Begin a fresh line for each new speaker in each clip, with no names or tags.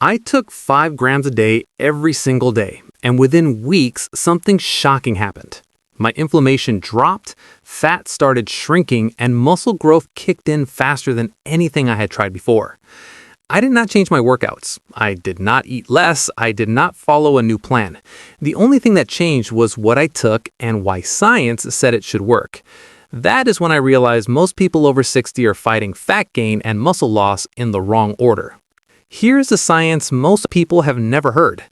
I took 5 grams a day every single day, and within weeks, something shocking happened. My inflammation dropped, fat started shrinking, and muscle growth kicked in faster than anything I had tried before. I did not change my workouts. I did not eat less. I did not follow a new plan. The only thing that changed was what I took and why science said it should work. That is when I realized most people over 60 are fighting fat gain and muscle loss in the wrong order. Here's the science most people have never heard.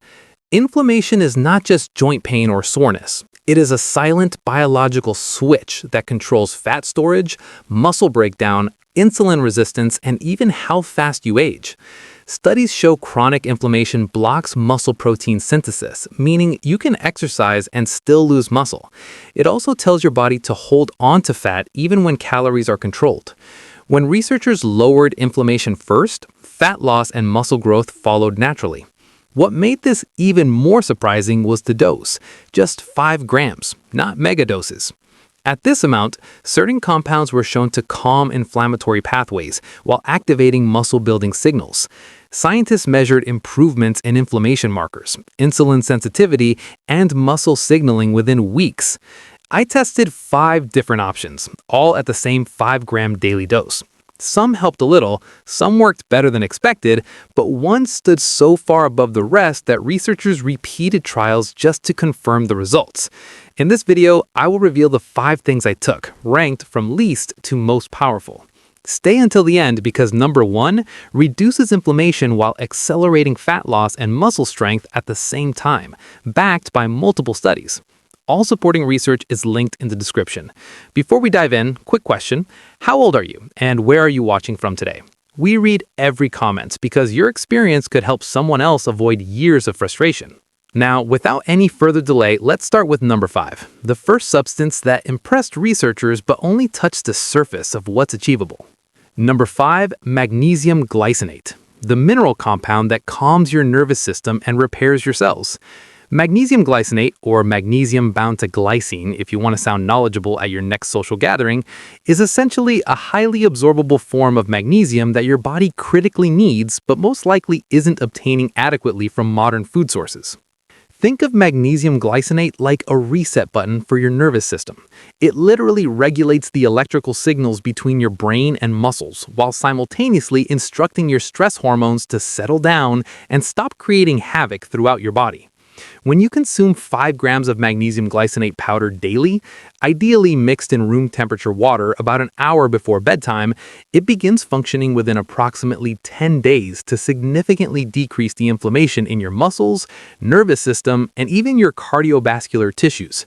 Inflammation is not just joint pain or soreness. It is a silent biological switch that controls fat storage, muscle breakdown, insulin resistance, and even how fast you age. Studies show chronic inflammation blocks muscle protein synthesis, meaning you can exercise and still lose muscle. It also tells your body to hold on to fat even when calories are controlled. When researchers lowered inflammation first, fat loss and muscle growth followed naturally. What made this even more surprising was the dose, just 5 grams, not megadoses. At this amount, certain compounds were shown to calm inflammatory pathways while activating muscle-building signals. Scientists measured improvements in inflammation markers, insulin sensitivity, and muscle signaling within weeks. I tested 5 different options, all at the same 5-gram daily dose. Some helped a little, some worked better than expected, but one stood so far above the rest that researchers repeated trials just to confirm the results. In this video, I will reveal the 5 things I took, ranked from least to most powerful. Stay until the end because number 1 reduces inflammation while accelerating fat loss and muscle strength at the same time, backed by multiple studies. All supporting research is linked in the description. Before we dive in, quick question. How old are you and where are you watching from today? We read every comment because your experience could help someone else avoid years of frustration. Now, without any further delay, let's start with number 5, the first substance that impressed researchers but only touched the surface of what's achievable. Number 5, magnesium glycinate, the mineral compound that calms your nervous system and repairs your cells. Magnesium glycinate, or magnesium bound to glycine if you want to sound knowledgeable at your next social gathering, is essentially a highly absorbable form of magnesium that your body critically needs but most likely isn't obtaining adequately from modern food sources. Think of magnesium glycinate like a reset button for your nervous system. It literally regulates the electrical signals between your brain and muscles while simultaneously instructing your stress hormones to settle down and stop creating havoc throughout your body. When you consume 5 grams of magnesium glycinate powder daily, ideally mixed in room temperature water about an hour before bedtime, it begins functioning within approximately 10 days to significantly decrease the inflammation in your muscles, nervous system, and even your cardiovascular tissues.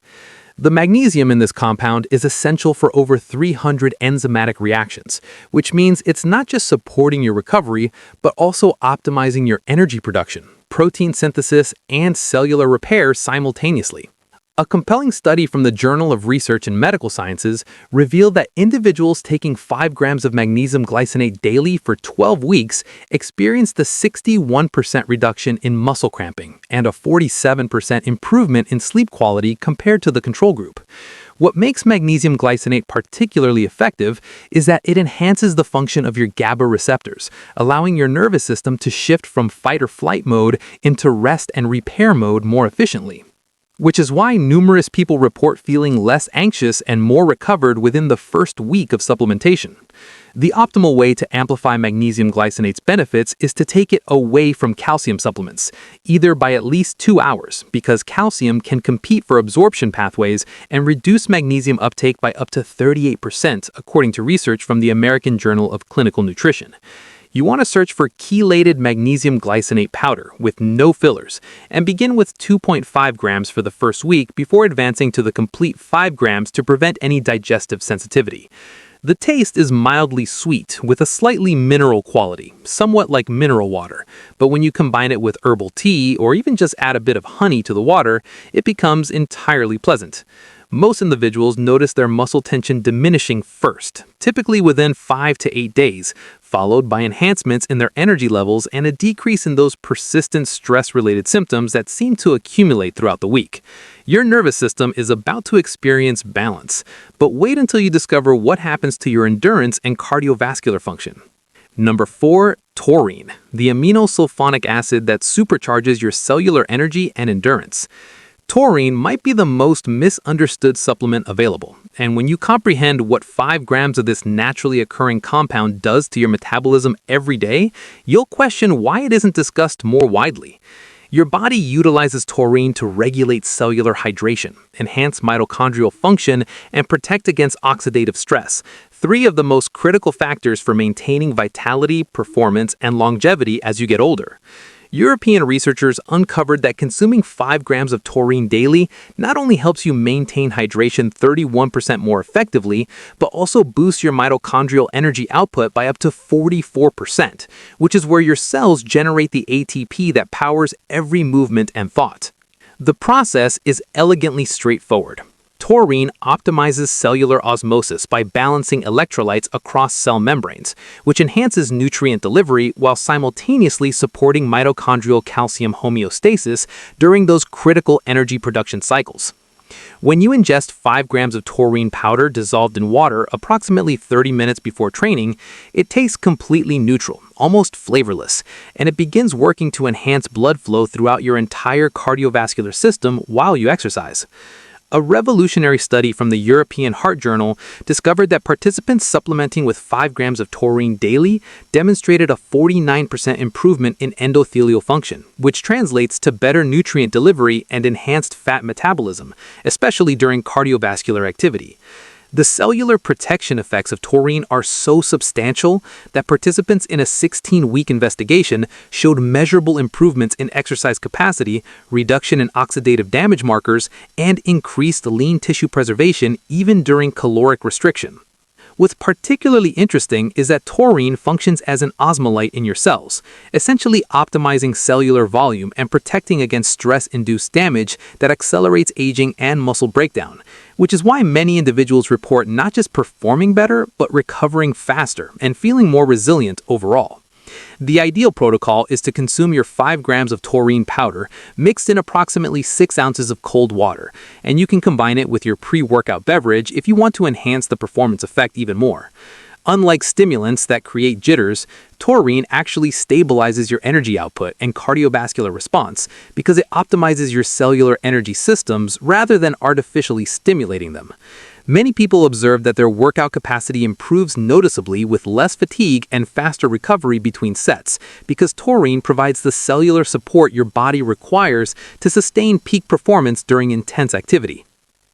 The magnesium in this compound is essential for over 300 enzymatic reactions, which means it's not just supporting your recovery, but also optimizing your energy production, protein synthesis, and cellular repair simultaneously. A compelling study from the Journal of Research in Medical Sciences revealed that individuals taking 5 grams of magnesium glycinate daily for 12 weeks experienced a 61% reduction in muscle cramping and a 47% improvement in sleep quality compared to the control group. What makes magnesium glycinate particularly effective is that it enhances the function of your GABA receptors, allowing your nervous system to shift from fight or flight mode into rest and repair mode more efficiently. Which is why numerous people report feeling less anxious and more recovered within the first week of supplementation. The optimal way to amplify magnesium glycinate's benefits is to take it away from calcium supplements, either by at least 2 hours, because calcium can compete for absorption pathways and reduce magnesium uptake by up to 38%, according to research from the American Journal of Clinical Nutrition. You want to search for chelated magnesium glycinate powder with no fillers and begin with 2.5 grams for the first week before advancing to the complete 5 grams to prevent any digestive sensitivity. The taste is mildly sweet with a slightly mineral quality, somewhat like mineral water, but when you combine it with herbal tea or even just add a bit of honey to the water, it becomes entirely pleasant. Most individuals notice their muscle tension diminishing first, typically within 5 to 8 days, followed by enhancements in their energy levels and a decrease in those persistent stress-related symptoms that seem to accumulate throughout the week. Your nervous system is about to experience balance, but wait until you discover what happens to your endurance and cardiovascular function. Number 4, Taurine, the aminosulfonic acid that supercharges your cellular energy and endurance. Taurine might be the most misunderstood supplement available, and when you comprehend what 5 grams of this naturally occurring compound does to your metabolism every day, you'll question why it isn't discussed more widely. Your body utilizes taurine to regulate cellular hydration, enhance mitochondrial function, and protect against oxidative stress, 3 of the most critical factors for maintaining vitality, performance, and longevity as you get older. European researchers uncovered that consuming 5 grams of taurine daily not only helps you maintain hydration 31% more effectively, but also boosts your mitochondrial energy output by up to 44%, which is where your cells generate the ATP that powers every movement and thought. The process is elegantly straightforward. Taurine optimizes cellular osmosis by balancing electrolytes across cell membranes, which enhances nutrient delivery while simultaneously supporting mitochondrial calcium homeostasis during those critical energy production cycles. When you ingest 5 grams of taurine powder dissolved in water approximately 30 minutes before training, it tastes completely neutral, almost flavorless, and it begins working to enhance blood flow throughout your entire cardiovascular system while you exercise. A revolutionary study from the European Heart Journal discovered that participants supplementing with 5 grams of taurine daily demonstrated a 49% improvement in endothelial function, which translates to better nutrient delivery and enhanced fat metabolism, especially during cardiovascular activity. The cellular protection effects of taurine are so substantial that participants in a 16-week investigation showed measurable improvements in exercise capacity, reduction in oxidative damage markers, and increased lean tissue preservation even during caloric restriction. What's particularly interesting is that taurine functions as an osmolyte in your cells, essentially optimizing cellular volume and protecting against stress-induced damage that accelerates aging and muscle breakdown, which is why many individuals report not just performing better, but recovering faster and feeling more resilient overall. The ideal protocol is to consume your 5 grams of taurine powder mixed in approximately 6 ounces of cold water, and you can combine it with your pre-workout beverage if you want to enhance the performance effect even more. Unlike stimulants that create jitters, taurine actually stabilizes your energy output and cardiovascular response because it optimizes your cellular energy systems rather than artificially stimulating them. Many people observe that their workout capacity improves noticeably with less fatigue and faster recovery between sets because taurine provides the cellular support your body requires to sustain peak performance during intense activity.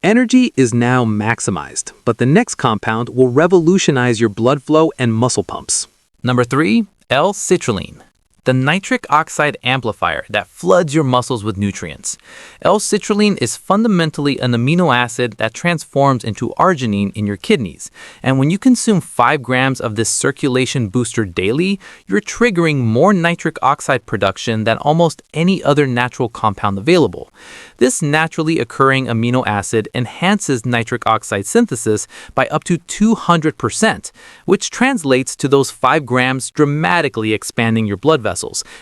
Energy is now maximized, but the next compound will revolutionize your blood flow and muscle pumps.
Number 3, L-citrulline, the nitric oxide amplifier that floods your muscles with nutrients. L-citrulline is fundamentally an amino acid that transforms into arginine in your kidneys. And when you consume 5 grams of this circulation booster daily, you're triggering more nitric oxide production than almost any other natural compound available. This naturally occurring amino acid enhances nitric oxide synthesis by up to 200%, which translates to those 5 grams dramatically expanding your blood vessels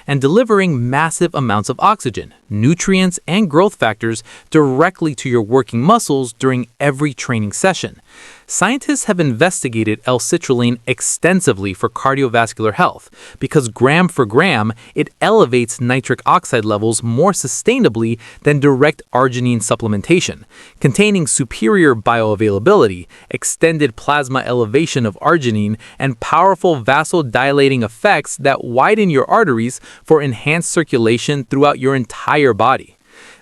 and delivering massive amounts of oxygen, nutrients, and growth factors directly to your working muscles during every training session. Scientists have investigated L-citrulline extensively for cardiovascular health because gram for gram, it elevates nitric oxide levels more sustainably than direct arginine supplementation, containing superior bioavailability, extended plasma elevation of arginine, and powerful vasodilating effects that widen your arteries for enhanced circulation throughout your entire body.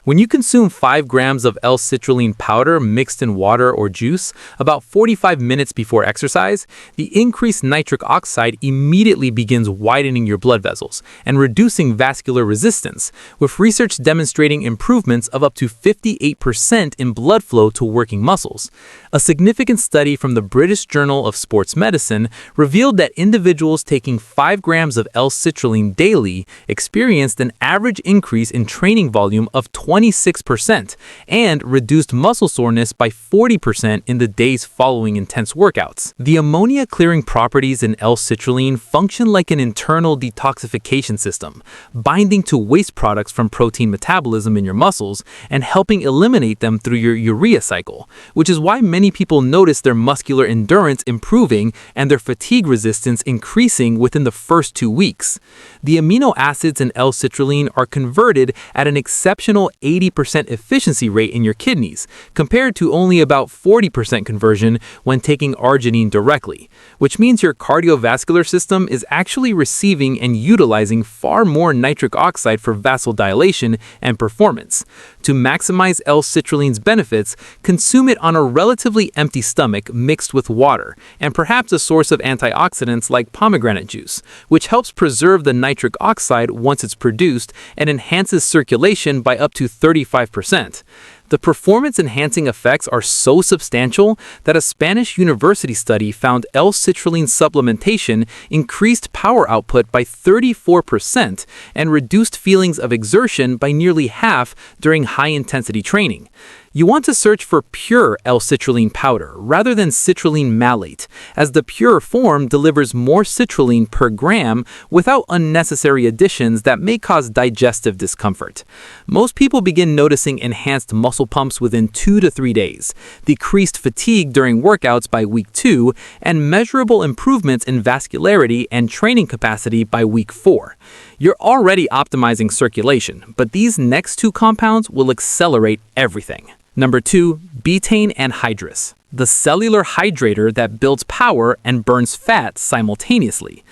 When you consume 5 grams of L-citrulline powder mixed in water or juice about 45 minutes before exercise, the increased nitric oxide immediately begins widening your blood vessels and reducing vascular resistance, with research demonstrating improvements of up to 58% in blood flow to working muscles. A significant study from the British Journal of Sports Medicine revealed that individuals taking 5 grams of L-citrulline daily experienced an average increase in training volume of 20% 26% and reduced muscle soreness by 40% in the days following intense workouts. The ammonia-clearing properties in L-citrulline function like an internal detoxification system, binding to waste products from protein metabolism in your muscles and helping eliminate them through your urea cycle, which is why many people notice their muscular endurance improving and their fatigue resistance increasing within the first 2 weeks. The amino acids in L-citrulline are converted at an exceptional 80% efficiency rate in your kidneys, compared to only about 40% conversion when taking arginine directly, which means your cardiovascular system is actually receiving and utilizing far more nitric oxide for vasodilation and performance. To maximize L-citrulline's benefits, consume it on a relatively empty stomach mixed with water, and perhaps a source of antioxidants like pomegranate juice, which helps preserve the nitric oxide once it's produced and enhances circulation by up to 35%. The performance-enhancing effects are so substantial that a Spanish university study found L-citrulline supplementation increased power output by 34% and reduced feelings of exertion by nearly half during high-intensity training. You want to search for pure L-citrulline powder rather than citrulline malate, as the pure form delivers more citrulline per gram without unnecessary additions that may cause digestive discomfort. Most people begin noticing enhanced muscle pumps within 2 to 3 days, decreased fatigue during workouts by week 2, and measurable improvements in vascularity and training capacity by week 4. You're already optimizing circulation, but these next 2 compounds will accelerate everything. Number 2, betaine anhydrous, the cellular hydrator that builds power and burns fat simultaneously.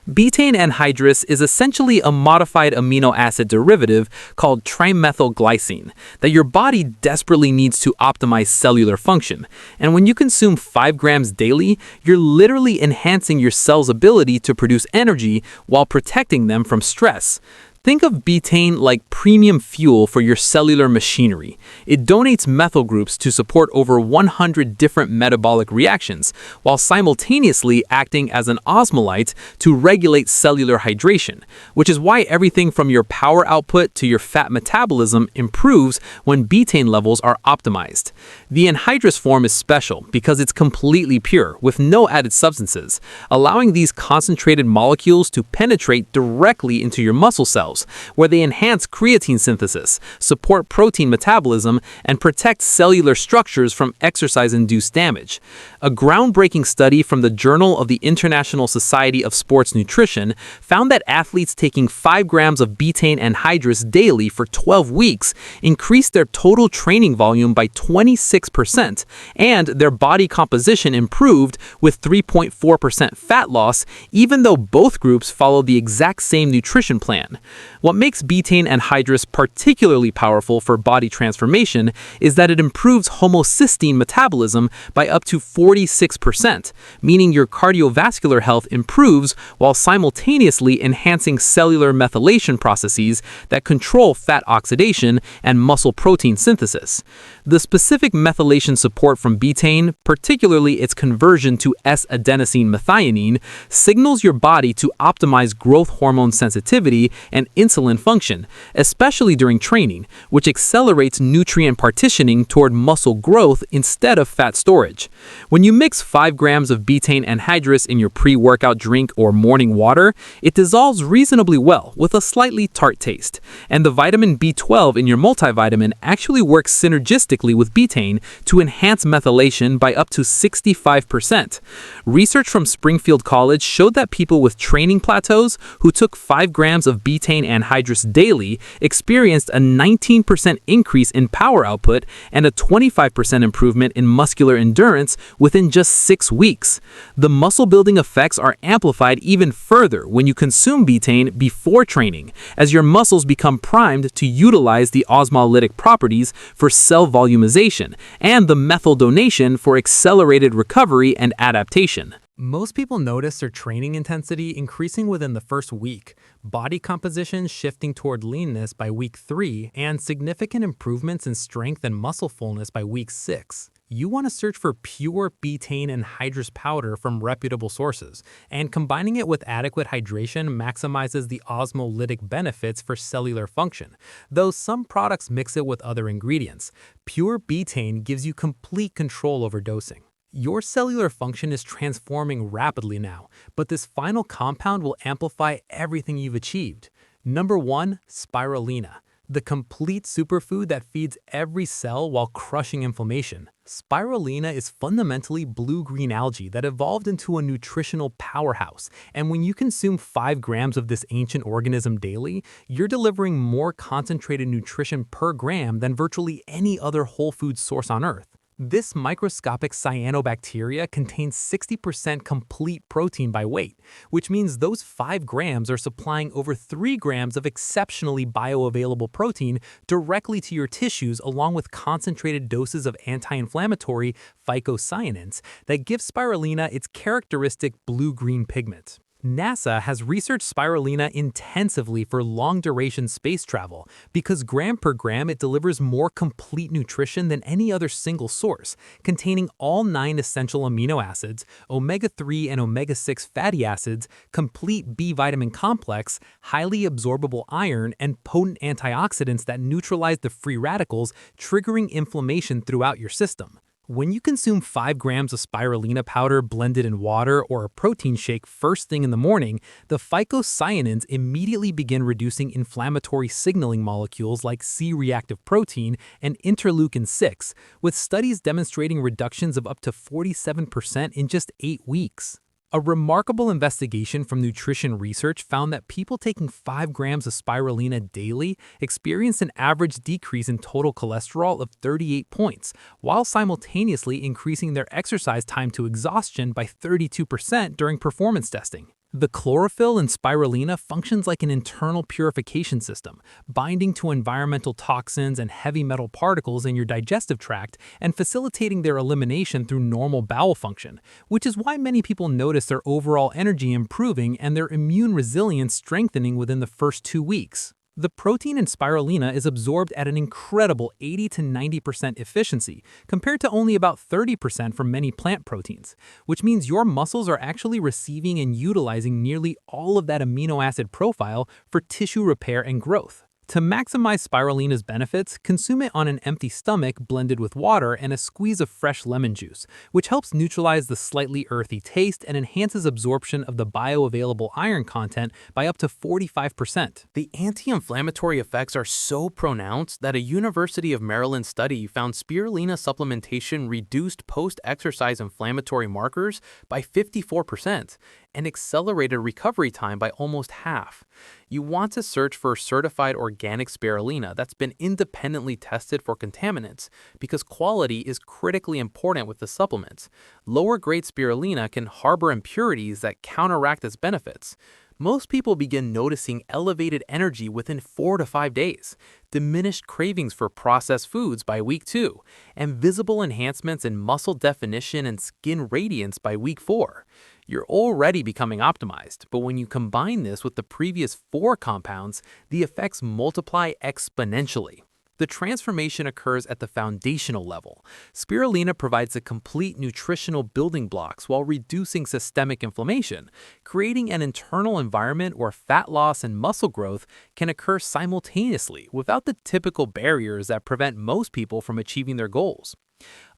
Betaine anhydrous is essentially a modified amino acid derivative called trimethylglycine that your body desperately needs to optimize cellular function. And when you consume 5 grams daily, you're literally enhancing your cell's ability to produce energy while protecting them from stress. Think of betaine like premium fuel for your cellular machinery. It donates methyl groups to support over 100 different metabolic reactions, while simultaneously acting as an osmolyte to regulate cellular hydration, which is why everything from your power output to your fat metabolism improves when betaine levels are optimized. The anhydrous form is special because it's completely pure, with no added substances, allowing these concentrated molecules to penetrate directly into your muscle cells, where they enhance creatine synthesis, support protein metabolism, and protect cellular structures from exercise-induced damage. A groundbreaking study from the Journal of the International Society of Sports Nutrition found that athletes taking 5 grams of betaine anhydrous daily for 12 weeks increased their total training volume by 26%, and their body composition improved with 3.4% fat loss, even though both groups followed the exact same nutrition plan. What makes betaine anhydrous particularly powerful for body transformation is that it improves homocysteine metabolism by up to 46%, meaning your cardiovascular health improves while simultaneously enhancing cellular methylation processes that control fat oxidation and muscle protein synthesis. The specific methylation support from betaine, particularly its conversion to S-adenosine methionine, signals your body to optimize growth hormone sensitivity and insulin function, especially during training, which accelerates nutrient partitioning toward muscle growth instead of fat storage. When you mix 5 grams of betaine anhydrous in your pre-workout drink or morning water, it dissolves reasonably well with a slightly tart taste. And the vitamin B12 in your multivitamin actually works synergistically with betaine to enhance methylation by up to 65%. Research from Springfield College showed that people with training plateaus who took 5 grams of betaine anhydrous daily experienced a 19% increase in power output and a 25% improvement in muscular endurance within just 6 weeks. The muscle-building effects are amplified even further when you consume betaine before training, as your muscles become primed to utilize the osmolytic properties for cell volumization and the methyl donation for accelerated recovery and adaptation.
Most people notice their training intensity increasing within the first week, body composition shifting toward leanness by week 3, and significant improvements in strength and muscle fullness by week 6. You want to search for pure betaine anhydrous powder from reputable sources, and combining it with adequate hydration maximizes the osmolytic benefits for cellular function, though some products mix it with other ingredients. Pure betaine gives you complete control over dosing. Your cellular function is transforming rapidly now, but this final compound will amplify everything you've achieved. Number 1, Spirulina, the complete superfood that feeds every cell while crushing inflammation. Spirulina is fundamentally blue-green algae that evolved into a nutritional powerhouse, and when you consume 5 grams of this ancient organism daily, you're delivering more concentrated nutrition per gram than virtually any other whole food source on Earth. This microscopic cyanobacteria contains 60% complete protein by weight, which means those 5 grams are supplying over 3 grams of exceptionally bioavailable protein directly to your tissues, along with concentrated doses of anti-inflammatory phycocyanins that give spirulina its characteristic blue-green pigment. NASA has researched spirulina intensively for long-duration space travel because gram per gram it delivers more complete nutrition than any other single source, containing all 9 essential amino acids, omega-3 and omega-6 fatty acids, complete B vitamin complex, highly absorbable iron, and potent antioxidants that neutralize the free radicals, triggering inflammation throughout your system. When you consume 5 grams of spirulina powder blended in water or a protein shake first thing in the morning, the phycocyanins immediately begin reducing inflammatory signaling molecules like C-reactive protein and interleukin-6, with studies demonstrating reductions of up to 47% in just 8 weeks. A remarkable investigation from nutrition research found that people taking 5 grams of spirulina daily experienced an average decrease in total cholesterol of 38 points, while simultaneously increasing their exercise time to exhaustion by 32% during performance testing. The chlorophyll in spirulina functions like an internal purification system, binding to environmental toxins and heavy metal particles in your digestive tract and facilitating their elimination through normal bowel function, which is why many people notice their overall energy improving and their immune resilience strengthening within the first 2 weeks. The protein in spirulina is absorbed at an incredible 80 to 90% efficiency, compared to only about 30% from many plant proteins, which means your muscles are actually receiving and utilizing nearly all of that amino acid profile for tissue repair and growth. To maximize spirulina's benefits, consume it on an empty stomach blended with water and a squeeze of fresh lemon juice, which helps neutralize the slightly earthy taste and enhances absorption of the bioavailable iron content by up to 45%.
The anti-inflammatory effects are so pronounced that a University of Maryland study found spirulina supplementation reduced post-exercise inflammatory markers by 54% and accelerated recovery time by almost half. You want to search for certified organic spirulina that's been independently tested for contaminants because quality is critically important with the supplements. Lower grade spirulina can harbor impurities that counteract its benefits. Most people begin noticing elevated energy within 4 to 5 days, diminished cravings for processed foods by week 2, and visible enhancements in muscle definition and skin radiance by week 4. You're already becoming optimized, but when you combine this with the previous 4 compounds, the effects multiply exponentially. The transformation occurs at the foundational level. Spirulina provides the complete nutritional building blocks while reducing systemic inflammation, creating an internal environment where fat loss and muscle growth can occur simultaneously without the typical barriers that prevent most people from achieving their goals.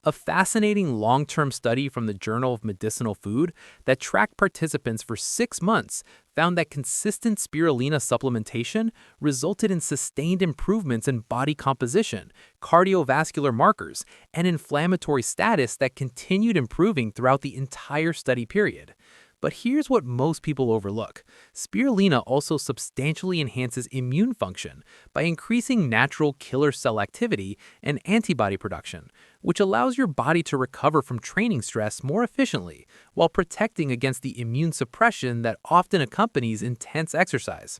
A fascinating long-term study from the Journal of Medicinal Food that tracked participants for 6 months found that consistent spirulina supplementation resulted in sustained improvements in body composition, cardiovascular markers, and inflammatory status that continued improving throughout the entire study period. But here's what most people overlook. Spirulina also substantially enhances immune function by increasing natural killer cell activity and antibody production, which allows your body to recover from training stress more efficiently while protecting against the immune suppression that often accompanies intense exercise.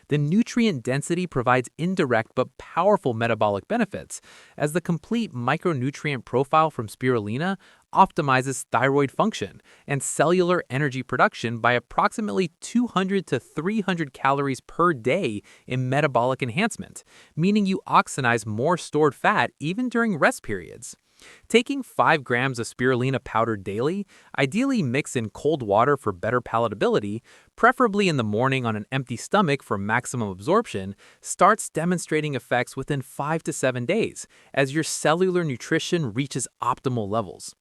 The nutrient density provides indirect but powerful metabolic benefits, as the complete micronutrient profile from spirulina optimizes thyroid function and cellular energy production by approximately 200 to 300 calories per day in metabolic enhancement, meaning you oxidate more stored fat even during rest periods.
Taking 5 grams of spirulina powder daily, ideally mix in cold water for better palatability, preferably in the morning on an empty stomach for maximum absorption, starts demonstrating effects within 5 to 7 days as your cellular nutrition reaches optimal levels.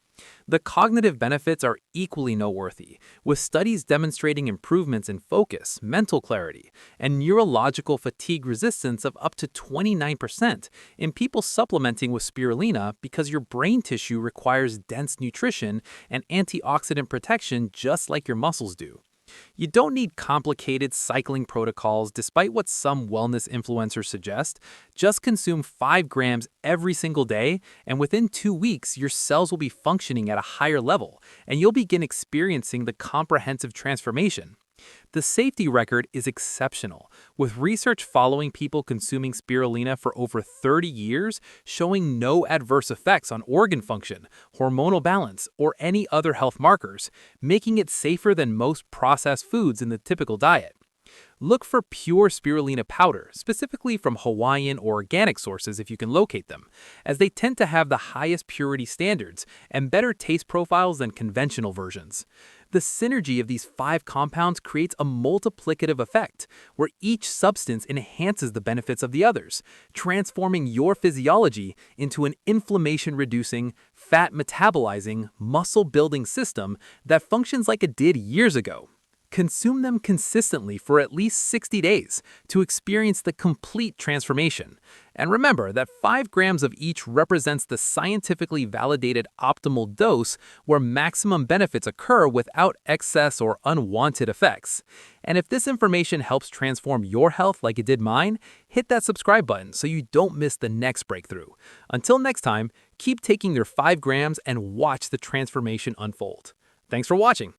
The cognitive benefits are equally noteworthy, with studies demonstrating improvements in focus, mental clarity, and neurological fatigue resistance of up to 29% in people supplementing with spirulina because your brain tissue requires dense nutrition and antioxidant protection just like your muscles do. You don't need complicated cycling protocols despite what some wellness influencers suggest. Just consume 5 grams every single day, and within 2 weeks, your cells will be functioning at a higher level, and you'll begin experiencing the comprehensive transformation. The safety record is exceptional, with research following people consuming spirulina for over 30 years showing no adverse effects on organ function, hormonal balance, or any other health markers, making it safer than most processed foods in the typical diet. Look for pure spirulina powder, specifically from Hawaiian or organic sources if you can locate them, as they tend to have the highest purity standards and better taste profiles than conventional versions. The synergy of these 5 compounds creates a multiplicative effect, where each substance enhances the benefits of the others, transforming your physiology into an inflammation-reducing, fat-metabolizing, muscle-building system that functions like it did years ago. Consume them consistently for at least 60 days to experience the complete transformation. And remember that 5 grams of each represents the scientifically validated optimal dose where maximum benefits occur without excess or unwanted effects. And if this information helps transform your health like it did mine, hit that subscribe button so you don't miss the next breakthrough. Until next time, keep taking your 5 grams and watch the transformation unfold. Thanks for watching.